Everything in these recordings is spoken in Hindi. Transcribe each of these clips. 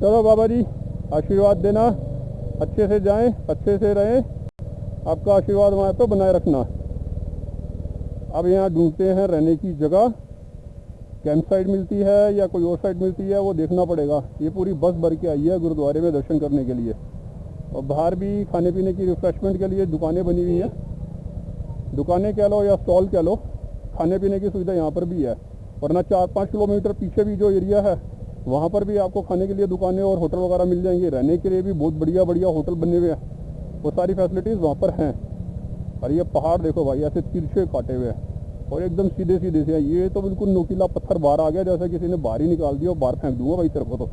चलो बाबा जी आशीर्वाद देना, अच्छे से जाएं, अच्छे से रहें, आपका आशीर्वाद वहाँ पे बनाए रखना। अब यहाँ ढूंढते हैं रहने की जगह, कैंप साइट मिलती है या कोई और साइट मिलती है वो देखना पड़ेगा। ये पूरी बस भर के आई है गुरुद्वारे में दर्शन करने के लिए, और बाहर भी खाने पीने की रिफ्रेशमेंट के लिए दुकानें बनी हुई हैं। दुकानें कह लो या स्टॉल कह लो, खाने पीने की सुविधा यहाँ पर भी है। वरना 4-5 किलोमीटर पीछे भी जो एरिया है वहाँ पर भी आपको खाने के लिए दुकानें और होटल वगैरह मिल जाएंगे। रहने के लिए भी बहुत बढ़िया बढ़िया होटल बने हुए हैं, वो सारी फैसिलिटीज़ वहाँ पर हैं। और ये पहाड़ देखो भाई, ऐसे तिरछे काटे हुए हैं और एकदम सीधे सीधे से हैं। ये तो बिल्कुल नोकीला पत्थर बाहर आ गया, जैसे किसी ने बाहर ही निकाल दिया और बाहर फेंक दूंगा भाई तेरे को। तो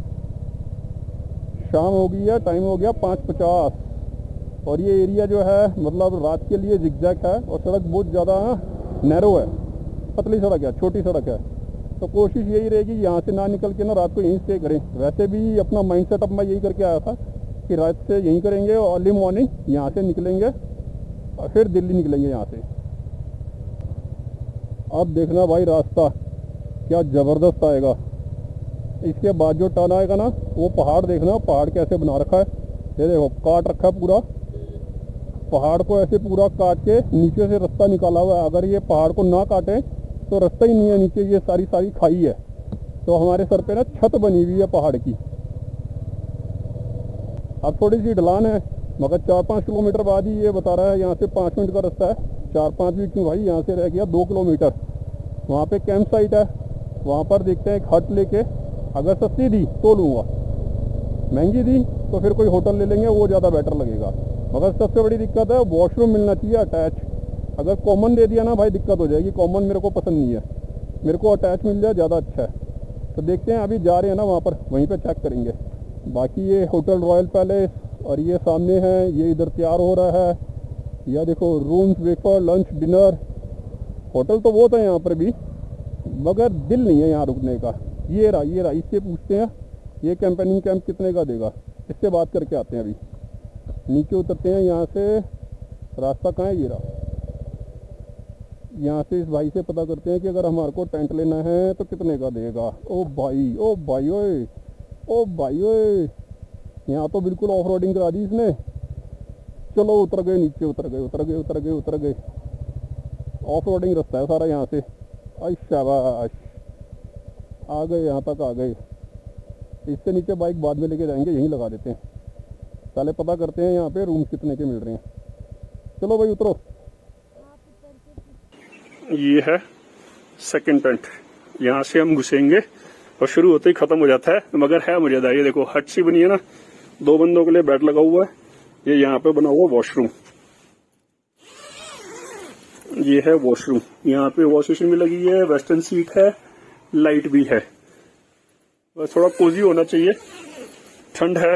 शाम हो गई है, टाइम हो गया 5:50, और ये एरिया जो है मतलब रात के लिए जिगजैग है और सड़क बहुत ज़्यादा नैरो है, पतली सड़क है, छोटी सड़क है। तो कोशिश यही रहेगी यहाँ से ना निकल के ना रात को यहीं स्टे करें। वैसे भी अपना माइंड सेटअप मैं यही करके आया था कि रात से यहीं करेंगे और अर्ली मॉर्निंग यहाँ से निकलेंगे और फिर दिल्ली निकलेंगे यहाँ से। अब देखना भाई रास्ता क्या ज़बरदस्त आएगा। इसके बाद जो टर्न आएगा ना वो पहाड़ देखना, पहाड़ कैसे बना रखा है। ये देखो काट रखा है पूरा, पहाड़ को ऐसे पूरा काट के नीचे से रास्ता निकाला हुआ है। अगर ये पहाड़ को ना काटे तो रास्ता ही नहीं है, नीचे ये सारी खाई है। तो हमारे सर पे ना छत बनी हुई है पहाड़ की। अब थोड़ी सी ढलान है, मगर 4-5 किलोमीटर बाद ही ये बता रहा है यहाँ से 5 मिनट का रास्ता है। 4-5 भी क्यों भाई, यहाँ से रह गया 2 किलोमीटर। वहाँ पे कैंप साइट है, वहाँ पर देखते हैं एक हट लेके। अगर सस्ती दी तो लूँगा, महंगी दी तो फिर कोई होटल ले लेंगे, वो ज़्यादा बेटर लगेगा। मगर सबसे बड़ी दिक्कत है वॉशरूम मिलना चाहिए अटैच। अगर कॉमन दे दिया ना भाई दिक्कत हो जाएगी, कॉमन मेरे को पसंद नहीं है, मेरे को अटैच मिल जाए ज़्यादा अच्छा है। तो देखते हैं, अभी जा रहे हैं ना वहाँ पर, वहीं पर चेक करेंगे। बाकी ये होटल रॉयल पैलेस और ये सामने है, ये इधर तैयार हो रहा है। यह देखो rooms, breakfast, lunch, dinner. Hotel तो बहुत है यहाँ पर भी, मगर दिल नहीं है यहाँ रुकने का। ये रहा, इससे पूछते हैं ये कैंपेनिंग कैंप कितने का देगा, इससे बात करके आते हैं। अभी नीचे उतरते हैं, यहाँ से रास्ता कहाँ है, ये रहा। यहाँ से इस भाई से पता करते हैं कि अगर हमारे को टेंट लेना है तो कितने का देगा। ओ भाई ओ भाई ओए, ओ भाई ओए, यहाँ तो बिल्कुल ऑफ रोडिंग करा दी इसने। चलो उतर गए नीचे, उतर गए। ऑफ रोडिंग रास्ता है सारा यहाँ से। आई शाबाश, आ गए, यहाँ तक आ गए। इससे नीचे बाइक बाद में लेके जाएंगे, यहीं लगा देते हैं। पहले पता करते हैं यहाँ पे रूम कितने के मिल रहे हैं। चलो भाई उतरो। ये है सेकंड टेंट, यहाँ से हम घुसेंगे और शुरू होते ही खत्म हो जाता है, मगर है मजेदार। ये देखो हट सी बनी है ना, 2 बंदों के लिए बेड लगा हुआ है। ये यहाँ पे बना हुआ वॉशरूम, ये है वॉशरूम। यहाँ पे वॉश बेसिन भी लगी है, वेस्टर्न सीट है, लाइट भी है। बस थोड़ा कोजी होना चाहिए, ठंड है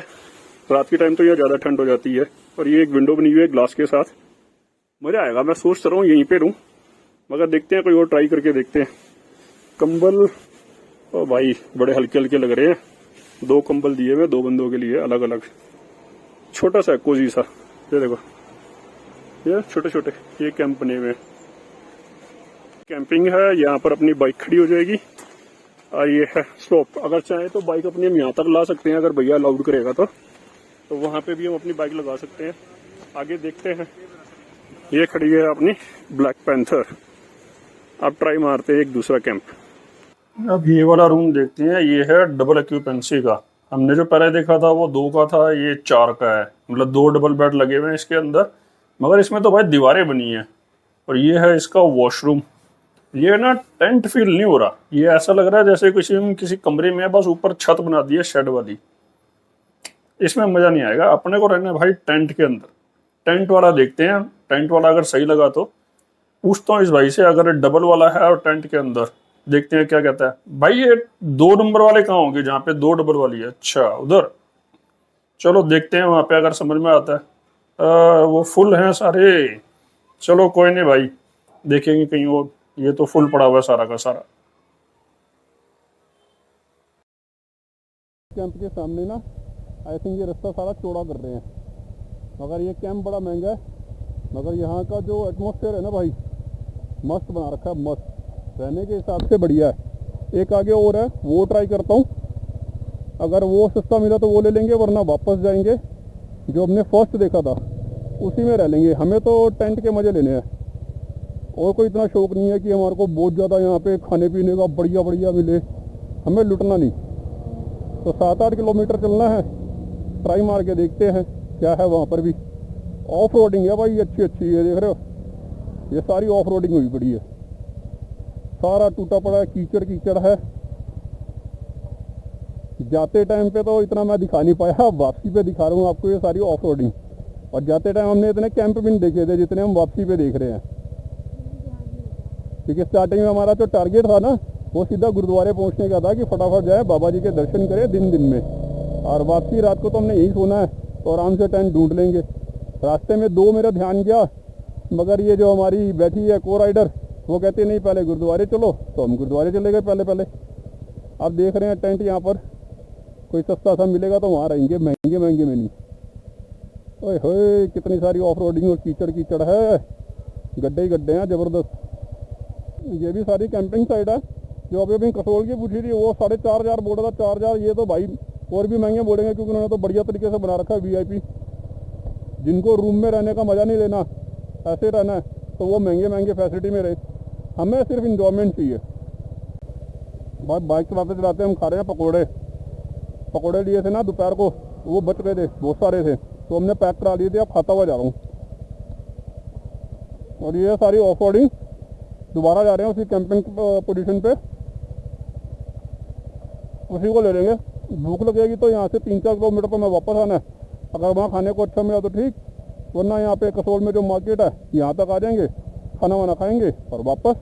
रात के टाइम तो यह ज्यादा ठंड हो जाती है। और ये एक विंडो बनी हुई है ग्लास के साथ, मजा आएगा। मैं सोच रहा हूँ यहीं पे रहूं, मगर देखते हैं कोई और ट्राई करके देखते हैं। कंबल ओ भाई बड़े हल्के हल्के लग रहे हैं। 2 कंबल दिए हुए 2 बंदों के लिए अलग अलग, छोटा सा कोजी सा। ये देखो ये छोटे छोटे ये कैंप बने हुए हैं। कैंपिंग है, यहाँ पर अपनी बाइक खड़ी हो जाएगी। और ये है स्लोप, अगर चाहे तो बाइक अपनी हम यहाँ तक ला सकते हैं, अगर भैया अलाउड करेगा तो वहां पे भी हम अपनी बाइक लगा सकते हैं। आगे देखते हैं। ये खड़ी है अपनी ब्लैक पैंथर। अब ट्राई मारते हैं एक दूसरा कैंप। अब ये वाला रूम देखते हैं, ये है डबल ऑक्यूपेंसी का। हमने जो पहले देखा था वो 2 का था, ये 4 का है। मतलब 2 डबल बेड लगे हुए हैं इसके अंदर, मगर इसमें तो भाई दीवारें बनी है। और ये है इसका वॉशरूम। ये ना टेंट फील नहीं हो रहा, ये ऐसा लग रहा है जैसे किसी कमरे में बस ऊपर छत बना दी है शेड वाली। इसमें मजा नहीं आएगा, अपने को रहना भाई टेंट के अंदर। टेंट वाला देखते हैं, टेंट वाला अगर सही लगा तो पूछता हूँ इस भाई से, अगर डबल वाला है और टेंट के अंदर, देखते हैं क्या कहता है। भाई ये 2 नंबर वाले कहाँ होंगे जहाँ पे 2 डबल वाली है? अच्छा उधर, चलो देखते हैं वहां पे अगर समझ में आता है। वो फुल हैं सारे, चलो कोई नहीं भाई, देखेंगे कहीं और। ये तो फुल पड़ा हुआ है सारा का सारा। कैंप के सामने ना आई थिंक ये रास्ता सारा चौड़ा कर रहे हैं, मगर ये कैंप बड़ा महंगा है। मगर यहाँ का जो एटमॉस्फेयर है ना भाई, मस्त बना रखा है, मस्त रहने के हिसाब से बढ़िया है। एक आगे और है, वो ट्राई करता हूँ। अगर वो सस्ता मिला तो वो ले लेंगे, वरना वापस जाएंगे जो हमने फर्स्ट देखा था उसी में रह लेंगे। हमें तो टेंट के मज़े लेने हैं और कोई इतना शौक़ नहीं है कि हमारे को बहुत ज़्यादा यहाँ पे खाने पीने का बढ़िया बढ़िया मिले, हमें लुटना नहीं। तो 7-8 किलोमीटर चलना है, ट्राई मार के देखते हैं क्या है वहाँ पर भी। ऑफ रोडिंग है भाई, अच्छी अच्छी है, देख रहे हो ये सारी ऑफ रोडिंग हुई पड़ी है, सारा टूटा पड़ा है, कीचड़ कीचड़ है। जाते टाइम पे तो इतना मैं दिखा नहीं पाया, वापसी पे दिखा रहा हूँ आपको ये सारी ऑफ रोडिंग। और जाते टाइम हमने इतने कैंप भी नहीं देखे थे जितने हम वापसी पे देख रहे हैं, क्योंकि स्टार्टिंग में हमारा जो टारगेट था ना वो सीधा गुरुद्वारे पहुंचने का था कि फटाफट जाए बाबा जी के दर्शन करें दिन में, और वापसी रात को तो हमने यहीं सोना है, तो आराम से टेंट ढूंढ लेंगे। रास्ते में 2 मेरा ध्यान गया, मगर ये जो हमारी बैठी है को राइडर वो कहते नहीं पहले गुरुद्वारे चलो, तो हम गुरुद्वारे चले गए पहले। अब देख रहे हैं टेंट यहाँ पर कोई सस्ता सा मिलेगा तो वहाँ रहेंगे, महंगे महंगे में नहीं। ओए होए कितनी सारी ऑफ रोडिंग और कीचड़ कीचड़ है, गड्ढे ही गड्ढे हैं ज़बरदस्त। ये भी सारी कैंपिंग साइड है। जो अभी कसोल की पूछी थी वो 4,500 बोल रहा था, 4,000। ये तो भाई और भी महंगे बोलेंगे, क्योंकि उन्होंने तो बढ़िया तरीके से बना रखा है VIP। जिनको रूम में रहने का मज़ा नहीं लेना, ऐसे रहना है, तो वो महंगे महंगे फैसिलिटी में रहे। हमें सिर्फ इंजॉयमेंट चाहिए। बाइक चलाते हम खा रहे हैं पकौड़े लिए थे ना दोपहर को, वो बच गए थे, बहुत सारे थे, तो हमने पैक करा लिए थे। अब खाता हुआ जा रहा हूँ। और ये सारी ऑफ रोडिंग दोबारा जा रहे हैं उसी कैंपिंग पोजीशन पे, उसी को ले लेंगे। भूख लगेगी तो यहाँ से 3-4 किलोमीटर पर मैं वापस आना है। अगर वहाँ खाने को अच्छा मिला तो ठीक, वरना यहाँ पे कसोल में जो मार्केट है यहाँ तक आ जाएंगे, खाना वाना खाएंगे और वापस।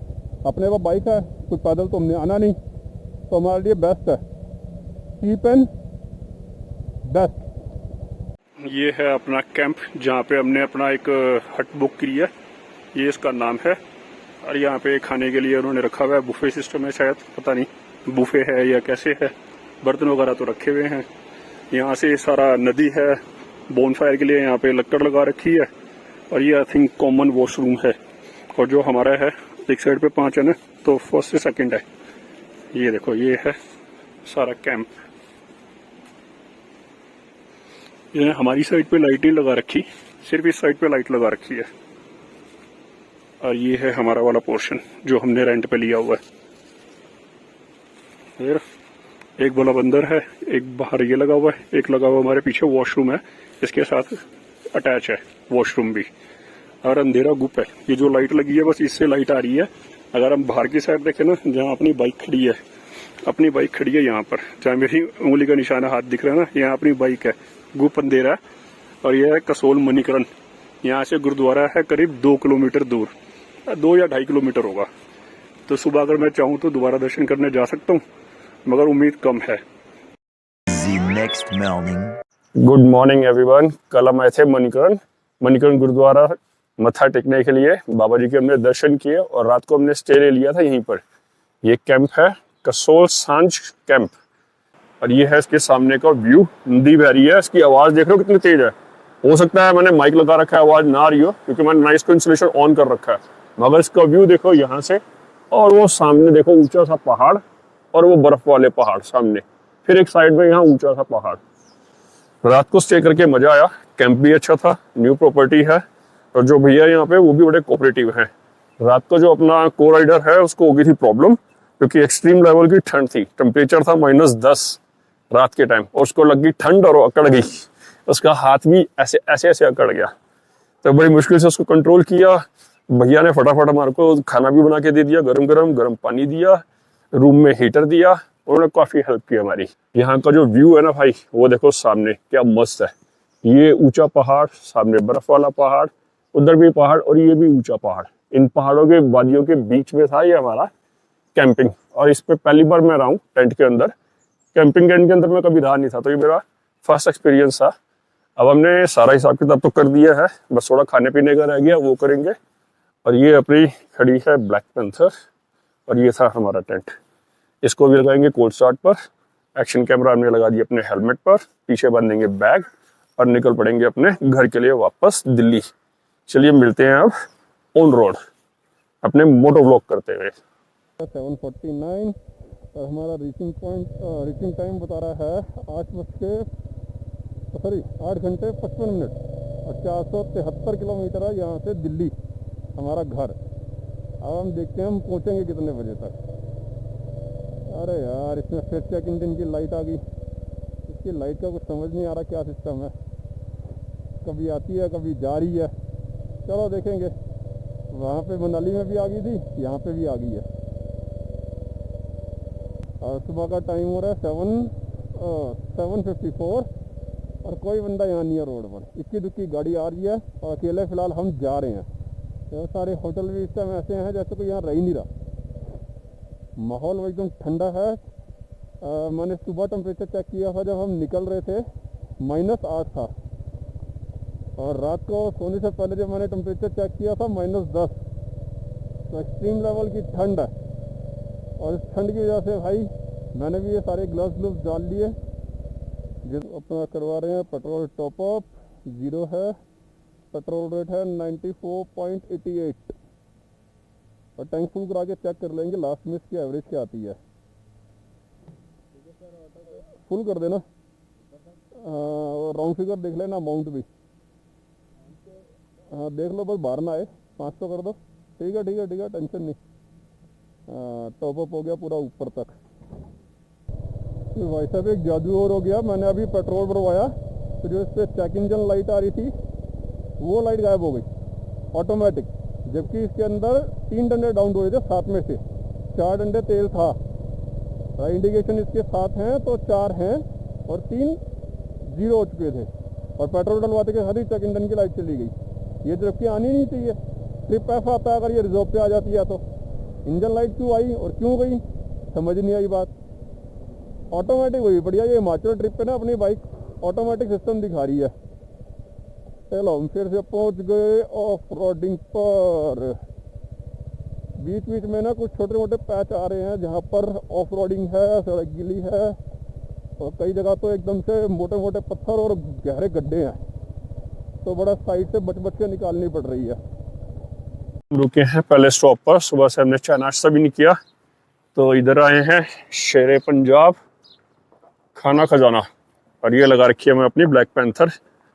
अपने पास बाइक है, कुछ पैदल तो हमने आना नहीं, तो हमारे लिए बेस्ट है, चीप एंड बेस्ट। ये है अपना कैंप जहाँ पे हमने अपना एक हट बुक की है, ये इसका नाम है। और यहाँ पे खाने के लिए उन्होंने रखा हुआ है, बुफे सिस्टम है शायद, पता नहीं बुफे है या कैसे है। बर्तन वगैरह तो रखे हुए हैं। यहाँ से सारा नदी है, बोनफायर के लिए यहाँ पे लकड़ लगा रखी है। और ये आई थिंक कॉमन वॉशरूम है। और जो हमारा है एक साइड पे 5 है ना, तो फर्स्ट से सेकंड है। ये देखो ये है सारा कैंप। ये हमारी साइड पे लाइट नहीं लगा रखी, सिर्फ इस साइड पे लाइट लगा रखी है। और ये है हमारा वाला पोर्शन जो हमने रेंट पे लिया हुआ है। फिर एक बल्ब अंदर है, एक बाहर ये लगा हुआ है, एक लगा हुआ हमारे पीछे वॉशरूम है, इसके साथ अटैच है वॉशरूम भी। और अंधेरा गुप है। ये जो लाइट लगी है बस इससे लाइट आ रही है। अगर हम बाहर की साइड देखें ना, जहाँ अपनी बाइक खड़ी है, अपनी बाइक खड़ी है यहाँ पर, जहाँ मेरी उंगली का निशाना हाथ दिख रहा है ना, यहाँ अपनी बाइक है। गुप अंधेरा है। और यह है कसोल मणिकरण। यहाँ से गुरुद्वारा है करीब 2 किलोमीटर दूर, 2 या 2.5 किलोमीटर होगा। तो सुबह अगर मैं चाहूँ तो दोबारा दर्शन करने जा सकता हूँ, मगर उम्मीद कम है। Good morning everyone. कल हम आए थे मणिकरण गुरुद्वारा मत्था टेकने के लिए। बाबा जी के हमने दर्शन किए और रात को हमने स्टे ले लिया था यहीं पर। ये कैंप है कसोल सांझ कैंप। और ये है इसके सामने का व्यू। नदी बह रही है, इसकी आवाज देख रहे हो कितनी तेज है। हो सकता है मैंने माइक लगा रखा है, आवाज ना आ रही हो, क्योंकि मैंने नॉइस कैंसलेशन ऑन कर रखा है। मगर इसका व्यू देखो यहाँ से, और वो सामने देखो ऊंचा सा पहाड़, और वो बर्फ वाले पहाड़ सामने, फिर एक साइड में यहाँ ऊंचा सा पहाड़। रात को स्टे करके मजा आया। कैंप भी अच्छा था, न्यू प्रॉपर्टी है, और जो भैया यहाँ पे वो भी बड़े कोऑपरेटिव हैं। रात को जो अपना को राइडर है उसको हो गई थी प्रॉब्लम, क्योंकि एक्सट्रीम लेवल की ठंड थी। टेम्परेचर था -10 रात के टाइम, और उसको लग गई ठंड और अकड़ गई। उसका हाथ भी ऐसे अकड़ गया। तो बड़ी मुश्किल से उसको कंट्रोल किया। भैया ने फटाफट हमारे को खाना भी बना के दे दिया, गरम पानी दिया, रूम में हीटर दिया। उन्होंने काफी हेल्प की हमारी। यहाँ का जो व्यू है ना भाई, वो देखो सामने क्या मस्त है। ये ऊंचा पहाड़, सामने बर्फ वाला पहाड़, उधर भी पहाड़, और ये भी ऊंचा पहाड़। इन पहाड़ों के वादियों के बीच में था ये हमारा कैंपिंग। और इस पे पहली बार मैं रहा हूँ टेंट के अंदर। कैंपिंग टेंट के अंदर मैं कभी रहा नहीं था, तो ये मेरा फर्स्ट एक्सपीरियंस था। अब हमने सारा हिसाब किताब तो कर दिया है, बस थोड़ा खाने पीने का रह गया, वो करेंगे। और ये अपनी खड़ी है ब्लैक पैंथर, और ये था हमारा टेंट। इसको भी लगाएंगे कोल्ड स्टार्ट पर। एक्शन कैमरा हमने लगा दिया अपने हेलमेट पर, पीछे बांधेंगे बैग और निकल पड़ेंगे अपने घर के लिए वापस दिल्ली। चलिए मिलते हैं अब ऑन रोड अपने मोटो व्लॉग करते हुए। 749 और हमारा रीचिंग टाइम बता रहा है 8 घंटे 55 मिनट और 473 किलोमीटर है यहाँ से दिल्ली हमारा घर। अब हम देखते हैं हम पहुँचेंगे कितने बजे तक। अरे यार इसमें फिर चेक इंजन की लाइट आ गई। इसकी लाइट का कुछ समझ नहीं आ रहा क्या सिस्टम है, कभी आती है कभी जा रही है। चलो देखेंगे। वहाँ पे मनाली में भी आ गई थी, यहाँ पे भी आ गई है। और सुबह का टाइम हो रहा है 7:54 और कोई बंदा यहाँ नहीं है रोड पर। इक्की दुक्की गाड़ी आ रही है और अकेले फ़िलहाल हम जा रहे हैं। तो सारे होटल भी इस टाइम ऐसे हैं जैसे कोई यहाँ रह ही नहीं रहा। माहौल एकदम ठंडा है। मैंने सुबह टेम्परेचर चेक किया था जब हम निकल रहे थे -8 था, और रात को सोने से पहले जब मैंने टेम्परेचर चेक किया था -10। तो एक्सट्रीम लेवल की ठंड है। और इस ठंड की वजह से भाई मैंने भी ये सारे ग्लव्स डाल लिए। जिस अपना करवा रहे हैं पेट्रोल टॉप अप 0 है। पेट्रोल रेट है 94.88 और टैंक फुल करा के चेक कर लेंगे लास्ट में इसकी एवरेज क्या आती है। फुल कर देना, राउंड फिगर देख लेना, अमाउंट भी। हाँ देख लो, बस बाहर ना आए। 500 कर दो। ठीक है टेंशन नहीं। टॉप अप हो गया पूरा ऊपर तक। भाई साहब एक जादू और हो गया। मैंने अभी पेट्रोल भरवाया तो जो इस पर चेक इंजन लाइट आ रही थी वो लाइट गायब हो गई ऑटोमेटिक, जबकि इसके अंदर 3 डंडे डाउन हुए थे 7 में से 4 डंडे तेल था। इंडिकेशन इसके 7 हैं तो 4 हैं और 3 0 हो चुके थे। और पेट्रोल डलवाते के साथ ही चेक इंजन की लाइट चली गई। ये जबकि आनी नहीं चाहिए। ट्रिप ऐसा आता है अगर ये रिजर्व पे आ जाती है तो। इंजन लाइट क्यों आई और क्यों गई समझ नहीं आई बात। ऑटोमेटिक हुई बढ़िया। ये हिमाचल ट्रिप पे ना अपनी बाइक ऑटोमेटिक सिस्टम दिखा रही है। चलो हम फिर से पहुंच गए ऑफ रोडिंग पर। बीच बीच में ना कुछ छोटे मोटे पैच आ रहे हैं जहाँ पर ऑफ रोडिंग है, सड़क गीली है और कई जगह तो एकदम से मोटे मोटे पत्थर और गहरे गड्ढे हैं। तो बड़ा साइड से बच के निकालनी पड़ रही है। रुके हैं पहले स्टॉप पर। सुबह से हमने चाय नाश्ता भी नहीं किया तो इधर आए हैं शेरे पंजाब खाना खजाना। और ये लगा रखी है मैं अपनी ब्लैक पैंथर।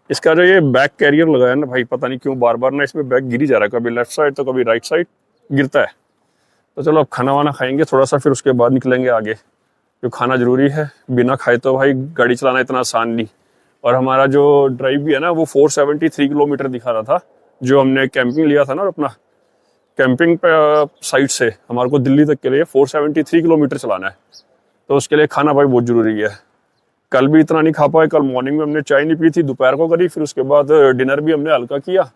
इसका जो ये बैक कैरियर लगाया ना भाई, पता नहीं क्यों बार बार ना इसमें बैक गिरी जा रहा है। कभी लेफ्ट साइड तो कभी राइट साइड गिरता है। तो चलो अब खाना वाना खाएंगे थोड़ा सा, फिर उसके बाद निकलेंगे आगे। जो खाना जरूरी है, बिना खाए तो भाई गाड़ी चलाना इतना आसान नहीं। और हमारा जो ड्राइव भी है ना वो 473 किलोमीटर दिखा रहा था। जो हमने कैंपिंग लिया था ना अपना कैंपिंग साइट से हमारे को दिल्ली तक के लिए 473 किलोमीटर चलाना है। तो उसके लिए खाना भाई बहुत जरूरी है। कल भी इतना नहीं खा पाए। कल मॉर्निंग में हमने चाय नहीं पी थी, दोपहर को करी, फिर उसके बाद डिनर भी हमने हल्का किया।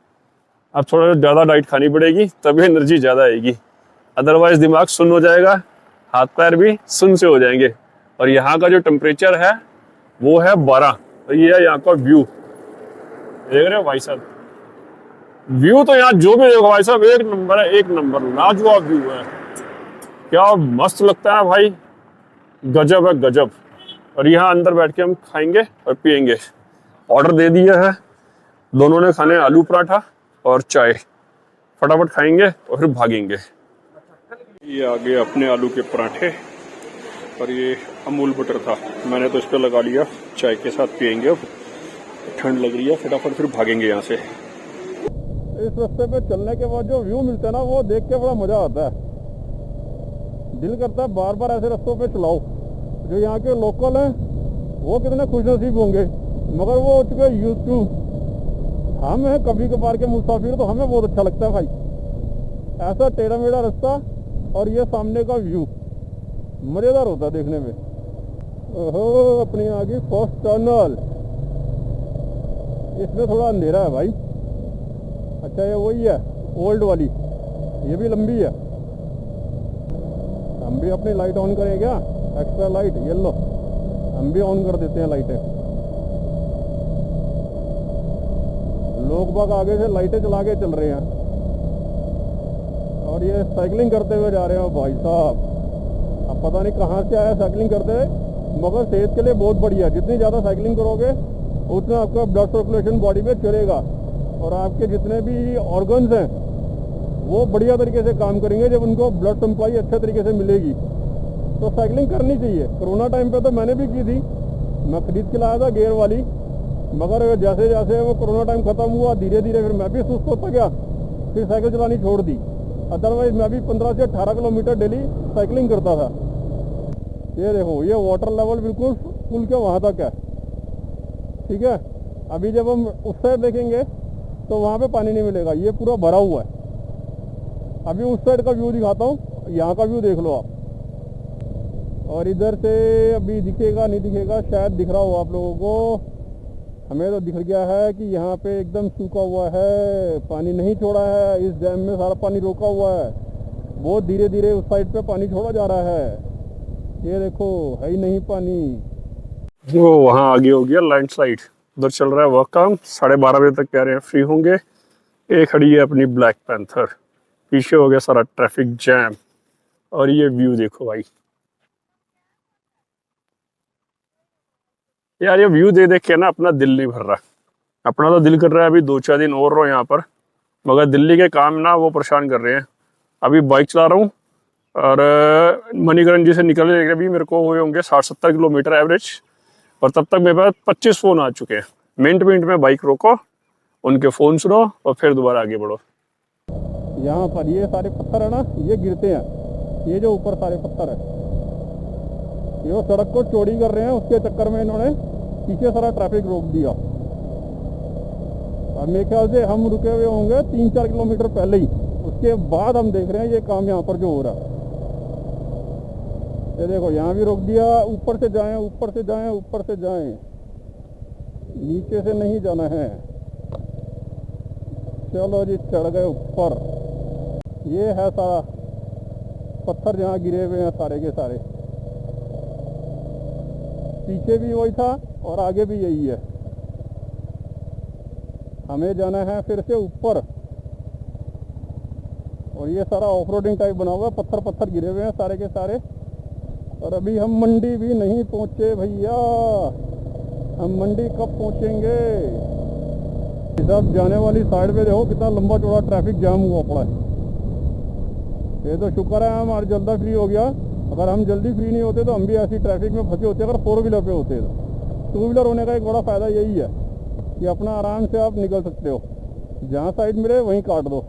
अब थोड़ा ज़्यादा डाइट खानी पड़ेगी तभी एनर्जी ज़्यादा आएगी, अदरवाइज दिमाग सुन्न हो जाएगा, हाथ पैर भी सुन्न से हो जाएंगे। और यहाँ का जो टेम्परेचर है वो है 12। तो ये है यहाँ का व्यू, देख रहे हो भाई साहब। व्यू तो यहाँ जो भी देखो भाई साहब एक नंबर है, एक नंबर लाजवाब व्यू है। क्या मस्त लगता है भाई, गजब है गजब। और यहाँ अंदर बैठ के हम खाएंगे और पियेंगे। ऑर्डर दे दिया है, दोनों ने खाने आलू पराठा और चाय। फटाफट खाएंगे और फिर भागेंगे। ये आगे अपने आलू के पराठे और ये अमूल बटर था, मैंने तो इस पर लगा लिया, चाय के साथ पियेंगे। अब ठंड लग रही है, फटाफट फिर भागेंगे यहाँ से। इस रास्ते पे चलने के बाद जो व्यू मिलता है ना वो देख के बड़ा मजा आता है। दिल करता है बार बार ऐसे रास्तों पे चलाओ। जो यहाँ के लोकल हैं वो कितने खुशनसीब होंगे, मगर वो हो चुके यूज टू। हम हैं कभी कभार के मुसाफिर, तो हमें बहुत अच्छा लगता है भाई ऐसा टेढ़ा मेढ़ा रास्ता और ये सामने का व्यू मजेदार होता है देखने में। ओहो अपनी आ गई फर्स्ट टनल। इसमें थोड़ा अंधेरा है भाई। अच्छा ये वही है ओल्ड वाली, ये भी लंबी है। हम भी अपनी लाइट ऑन करें क्या, एक्स्ट्रा लाइट येलो हम भी ऑन कर देते हैं लाइटें। लोग बाग आगे से लाइटें चला के चल रहे हैं और ये साइकिलिंग करते हुए जा रहे हैं भाई साहब। अब पता नहीं कहाँ से आया साइकिलिंग करते हुए, मगर सेहत के लिए बहुत बढ़िया है। जितनी ज़्यादा साइकिलिंग करोगे उतना आपका ब्लड सर्कुलेशन बॉडी में चलेगा और आपके जितने भी ऑर्गन्स हैं वो बढ़िया तरीके से काम करेंगे जब उनको ब्लड सप्लाई अच्छे तरीके से मिलेगी। तो साइकिलिंग करनी चाहिए। कोरोना टाइम पे तो मैंने भी की थी, मैं खरीद के लाया था गियर वाली, मगर जैसे जैसे वो कोरोना टाइम ख़त्म हुआ धीरे धीरे फिर मैं भी सुस्त होता गया, फिर साइकिल चलानी छोड़ दी। अदरवाइज़ मैं भी 15 से 18 किलोमीटर डेली साइकिलिंग करता था। ये देखो ये वाटर लेवल बिल्कुल पुल के वहाँ तक है, ठीक है। अभी जब हम उस साइड देखेंगे तो वहाँ पे पानी नहीं मिलेगा, ये पूरा भरा हुआ है। अभी उस साइड का व्यू दिखाता हूँ, यहाँ का व्यू देख लो आप। और इधर से अभी दिखेगा नहीं दिखेगा, शायद दिख रहा हो आप लोगों को। हमें तो दिख गया है कि यहाँ पे एकदम सूखा हुआ है, पानी नहीं छोड़ा है। इस डैम में सारा पानी रोका हुआ है, बहुत धीरे धीरे उस साइड पे पानी छोड़ा जा रहा है। ये देखो है ही नहीं पानी। वो वहाँ आगे हो गया लैंडस्लाइड, उधर चल रहा है वर्क काम। 12:30 बजे तक कह रहे हैं फ्री होंगे। ये खड़ी है अपनी ब्लैक पैंथर, पीछे हो गया सारा ट्रैफिक जैम। और ये व्यू देखो भाई यार, ये व्यू दे देख के ना अपना दिल नहीं भर रहा। अपना तो दिल कर रहा है अभी 2-4 दिन और रहो यहाँ पर, मगर दिल्ली के काम ना वो परेशान कर रहे हैं। अभी बाइक चला रहा हूँ और मणिकरण से निकलने के भी मेरे को हुए होंगे 60-70 किलोमीटर एवरेज, और तब तक मेरे पास 25 फ़ोन आ चुके हैं। मिनट मिनट में बाइक रोको, उनके फ़ोन सुनो और फिर दोबारा आगे बढ़ो। यहाँ पर ये सारे पत्थर है ना, ये गिरते हैं। ये जो ऊपर सारे पत्थर है, ये वो सड़क को चौड़ी कर रहे हैं, उसके चक्कर में इन्होंने पीछे सारा ट्रैफिक रोक दिया। और मेरे ख्याल से हम रुके हुए होंगे 3-4 किलोमीटर पहले ही, उसके बाद हम देख रहे हैं ये काम यहाँ पर जो हो रहा है। ये देखो यहाँ भी रोक दिया। ऊपर से जाएं, ऊपर से जाएं, ऊपर से जाएं, नीचे से नहीं जाना है। चलो जी चढ़ गए ऊपर। ये है सारा पत्थर जहाँ गिरे हुए हैं सारे के सारे, पीछे भी वही था और आगे भी यही है। हमें जाना है फिर से ऊपर। और ये सारा ऑफ रोडिंग टाइप बना हुआ है, पत्थर पत्थर गिरे हुए हैं सारे के सारे। और अभी हम मंडी भी नहीं पहुंचे भैया, हम मंडी कब पहुंचेंगे। सब जाने वाली साइड पे देखो कितना लंबा चौड़ा ट्रैफिक जाम हुआ पड़ा है। ये तो शुक्र है हमारा जल्दा फ्री हो गया, अगर हम जल्दी फ्री नहीं होते तो हम भी ऐसी ट्रैफिक में फंसे होते। अगर 4 व्हीलर पे होते तो 2 व्हीलर होने का एक बड़ा फ़ायदा यही है कि अपना आराम से आप निकल सकते हो, जहाँ साइड मिले वहीं काट दो।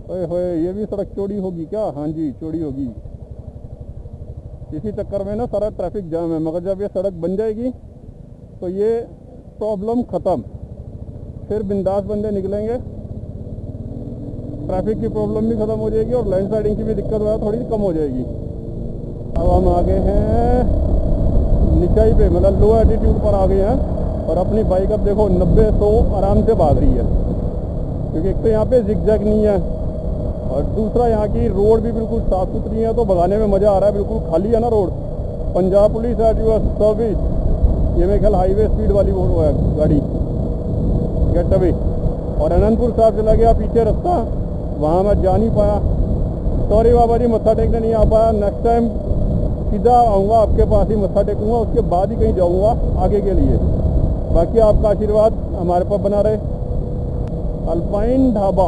ओए होए, ये भी सड़क चौड़ी होगी क्या? हाँ जी चौड़ी होगी। इसी चक्कर में ना सारा ट्रैफिक जाम है, मगर जब ये सड़क बन जाएगी तो ये प्रॉब्लम ख़त्म। फिर बिंदास बंदे निकलेंगे, ट्रैफिक की प्रॉब्लम भी ख़त्म हो जाएगी और लैंडस्लाइडिंग की भी दिक्कत वगैरह थोड़ी कम हो जाएगी। अब हम आ गए हैं निचाई पे, मतलब लो एल्टीट्यूड पर आ गए हैं। और अपनी बाइक अब देखो 90-100 आराम से भाग रही है, क्योंकि एक तो यहाँ पे जिगजैग नहीं है और दूसरा यहाँ की रोड भी बिल्कुल साफ़ सुथरी है, तो भगाने में मज़ा आ रहा है। बिल्कुल खाली है ना road. Punjab police at your service. ये मेरे ख्याल हाईवे स्पीड वाली वो है गाड़ी, गेट अवे। और अनंतपुर साहब चला गया पीछे रास्ता, वहाँ मैं जा नहीं पाया। सॉरी बाबा जी, मत्था टेकने नहीं आ पाया। नेक्स्ट टाइम सीधा आऊँगा आपके पास ही मत्था टेकूँगा, उसके बाद ही कहीं जाऊँगा आगे के लिए। बाकी आपका आशीर्वाद हमारे पर बना रहे। अल्पाइन ढाबा,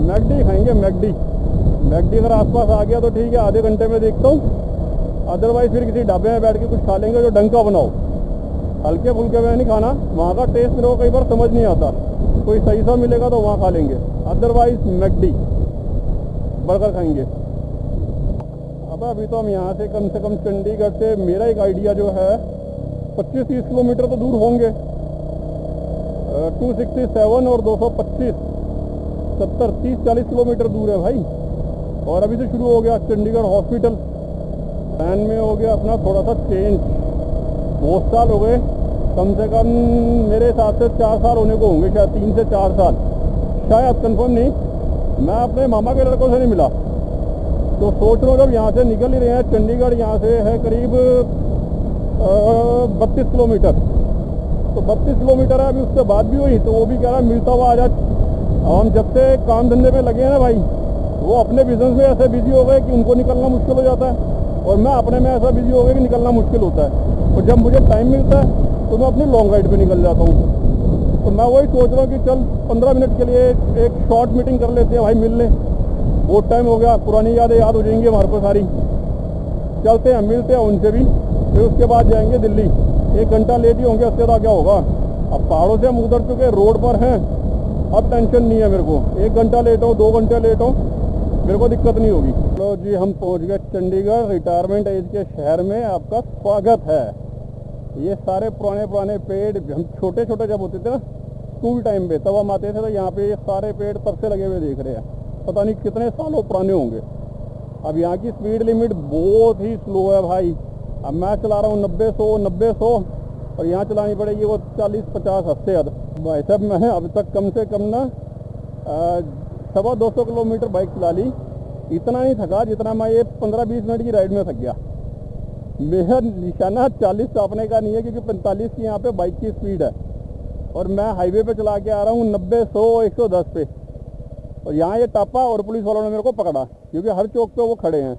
मैकडी खाएंगे। मैकडी अगर आसपास आ गया तो ठीक है, आधे घंटे में देखता हूँ। अदरवाइज़ फिर किसी ढाबे में बैठ के कुछ खा लेंगे जो ढंग का बनाओ। हल्के फुल्के में नहीं खाना, वहाँ का टेस्ट मेरे को कई बार समझ नहीं आता। कोई सही सा मिलेगा तो वहाँ खा लेंगे, अदरवाइज़ मैकडी बर्गर खाएंगे। अब अभी तो हम यहाँ से कम चंडीगढ़ से मेरा एक आइडिया जो है 25-30 किलोमीटर तो दूर होंगे। 267 और 225, 70, 30-40 किलोमीटर दूर है भाई। और अभी से शुरू हो गया चंडीगढ़ हॉस्पिटल। प्लान में हो गया अपना थोड़ा सा चेंज। बहुत साल हो गए, कम से कम मेरे हिसाब से 4 साल होने को होंगे, शायद 3 से 4 साल, शायद कंफर्म नहीं। मैं अपने मामा के लड़कों से नहीं मिला, तो सोच रहा हूँ जब यहाँ से निकल ही रहे हैं। चंडीगढ़ यहाँ से है करीब 32 किलोमीटर, तो 32 किलोमीटर है। अभी उससे बात भी हुई तो वो भी कह रहा मिलता हुआ आ जा। हम जब से काम धंधे में लगे हैं ना भाई, वो अपने बिजनेस में ऐसे बिजी हो गए कि उनको निकलना मुश्किल हो जाता है, और मैं अपने में ऐसा बिजी हो गया कि निकलना मुश्किल होता है। और जब मुझे टाइम मिलता है तो मैं अपनी लॉन्ग राइड पे निकल जाता हूँ। तो मैं वही सोच रहा हूँ कि चल 15 मिनट के लिए एक शॉर्ट मीटिंग कर लेते हैं भाई, मिल लें। बहुत टाइम हो गया, पुरानी यादें याद हो जाएंगी हमारे को सारी। चलते हैं, मिलते हैं उनसे भी, फिर उसके बाद जाएंगे दिल्ली। 1 घंटा लेट ही होंगे, उससे तो क्या होगा। अब पहाड़ों से हम उतर चुके, रोड पर हैं, अब टेंशन नहीं है मेरे को। 1 घंटा लेट हो, 2 घंटे लेट हो, मेरे को दिक्कत नहीं होगी। चलो जी, हम पहुंच गए चंडीगढ़ रिटायरमेंट एज के शहर में। आपका स्वागत है। ये सारे पुराने पेड़, हम छोटे छोटे जब होते थे ना स्कूल टाइम पे, तब हम आते थे तो यहाँ पे ये सारे पेड़ तब से लगे हुए देख रहे हैं, पता नहीं कितने सालों पुराने होंगे। अब यहाँ की स्पीड लिमिट बहुत ही स्लो है भाई। अब मैं चला रहा हूँ 90-100 और यहाँ चलानी पड़ेगी वो 40-50 हद से हद। भाई साहब, मैं अब तक कम से कम ना 250 किलोमीटर बाइक चला ली। इतना नहीं थका जितना मैं ये 15-20 मिनट की राइड में थक गया। मेरा निशाना 40 टापने का नहीं है, क्योंकि 45 की यहाँ पे बाइक की स्पीड है और मैं हाईवे पे चला के आ रहा हूँ 90-100-110 पे। और यहाँ ये टापा और पुलिस वालों ने मेरे को पकड़ा, क्योंकि हर चौक पे वो खड़े हैं।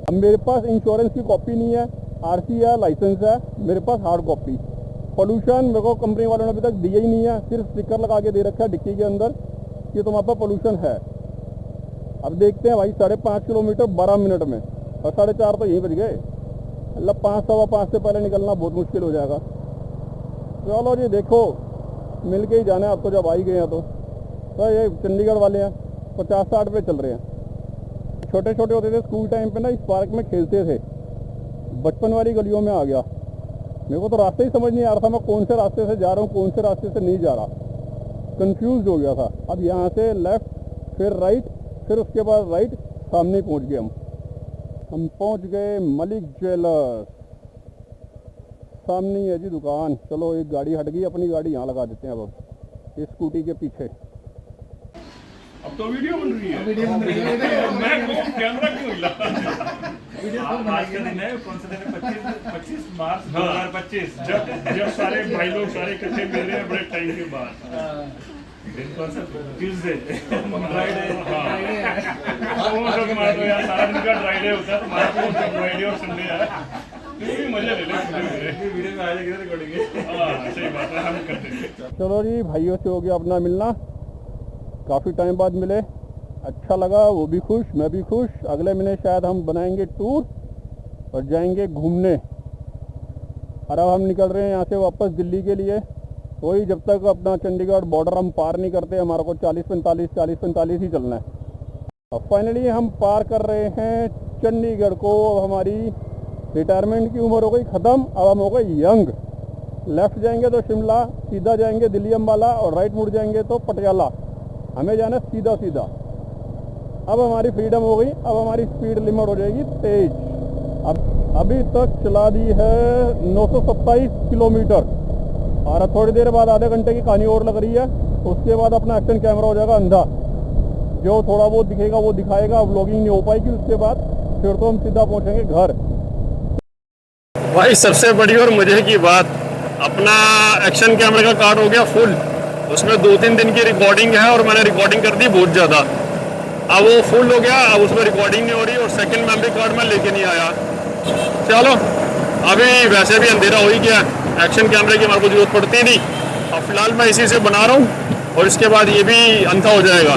अब मेरे पास इंश्योरेंस की कॉपी नहीं है, आरसी है, लाइसेंस है, मेरे पास हार्ड कॉपी। पोल्यूशन मेरे को कंपनी वालों ने अभी तक दिया ही नहीं है, सिर्फ स्टिकर लगा के दे रखा है डिक्की के अंदर कि तुम्हारे पास पोल्यूशन है। अब देखते हैं भाई, 5.5 किलोमीटर 12 मिनट में, और 4:30 तो यहीं बज गए। मतलब 5-5:15 से पहले निकलना बहुत मुश्किल हो जाएगा। चलो जी, देखो मिल के ही जाना है अब तो, जब आ ही गए हैं तो ये चंडीगढ़ वाले हैं 50-60 पे चल रहे हैं। छोटे छोटे होते थे स्कूल टाइम पे ना, इस पार्क में खेलते थे। बचपन वाली गलियों में आ गया। मेरे को तो रास्ते ही समझ नहीं आ रहा था, मैं कौन से रास्ते से जा रहा हूँ, कौन से रास्ते से नहीं जा रहा, कंफ्यूज हो गया था। अब यहाँ से लेफ्ट, फिर राइट, फिर उसके बाद राइट, सामने पहुँच गए हम पहुँच गए मलिक ज्वेलर्स। सामने ही है जी दुकान। चलो, एक गाड़ी हट गई, अपनी गाड़ी यहाँ लगा देते हैं अब इस स्कूटी के पीछे। अब तो वीडियो बन रही है। मैं कैमरा क्यों हिला? आज का दिन है, कौन सा दिन है? 25 मार्च 2025, जब सारे भाई लोग सारे इकट्ठे मिल रहे हैं बड़े टाइम के बाद। दिन कौन सा? Tuesday, Friday. यार सारा दिन का ड्राइडे होता है, तुम्हारा तो फ्राइडे और संडे है। मजे ले वीडियो में आ जाएगी रिकॉर्डिंग। हाँ, सही बात है, हम करते हैं। चलो जी, भाइयों से हो गया अपना मिलना, काफ़ी टाइम बाद मिले, अच्छा लगा, वो भी खुश, मैं भी खुश। अगले महीने शायद हम बनाएंगे टूर और जाएंगे घूमने। और अब हम निकल रहे हैं यहाँ से वापस दिल्ली के लिए। वही, जब तक अपना चंडीगढ़ बॉर्डर हम पार नहीं करते, हमारे को 40-45 ही चलना है। अब फाइनली हम पार कर रहे हैं चंडीगढ़ को। अब हमारी रिटायरमेंट की उम्र हो गई ख़त्म, अब हम हो गए यंग। लेफ़्ट जाएंगे तो शिमला, सीधा जाएंगे दिल्ली अम्बाला, और राइट मुड़ जाएंगे तो पटियाला। हमें जाना सीधा सीधा। अब हमारी फ्रीडम हो गई, अब हमारी स्पीड लिमिट हो जाएगी तेज। अब अभी तक चला दी है 927 किलोमीटर, और थोड़ी देर बाद आधे घंटे की कहानी और लग रही है। उसके बाद अपना एक्शन कैमरा हो जाएगा अंधा, जो थोड़ा बहुत दिखेगा वो दिखाएगा। व्लॉगिंग नहीं हो पाएगी उसके बाद, फिर तो हम सीधा पहुँचेंगे घर। भाई, सबसे बड़ी और मजे की बात, अपना एक्शन कैमरे का कार्ड हो गया फुल। उसमें 2-3 दिन की रिकॉर्डिंग है, और मैंने रिकॉर्डिंग कर दी बहुत ज़्यादा। अब वो फुल हो गया, अब उसमें रिकॉर्डिंग नहीं हो रही, और सेकंड मेमोरी कार्ड मैं लेके नहीं आया। चलो, अभी वैसे भी अंधेरा हो ही गया, एक्शन कैमरे की हमारे को जरूरत पड़ती नहीं। अब फिलहाल मैं इसी से बना रहा हूँ, और इसके बाद ये भी अंधा हो जाएगा।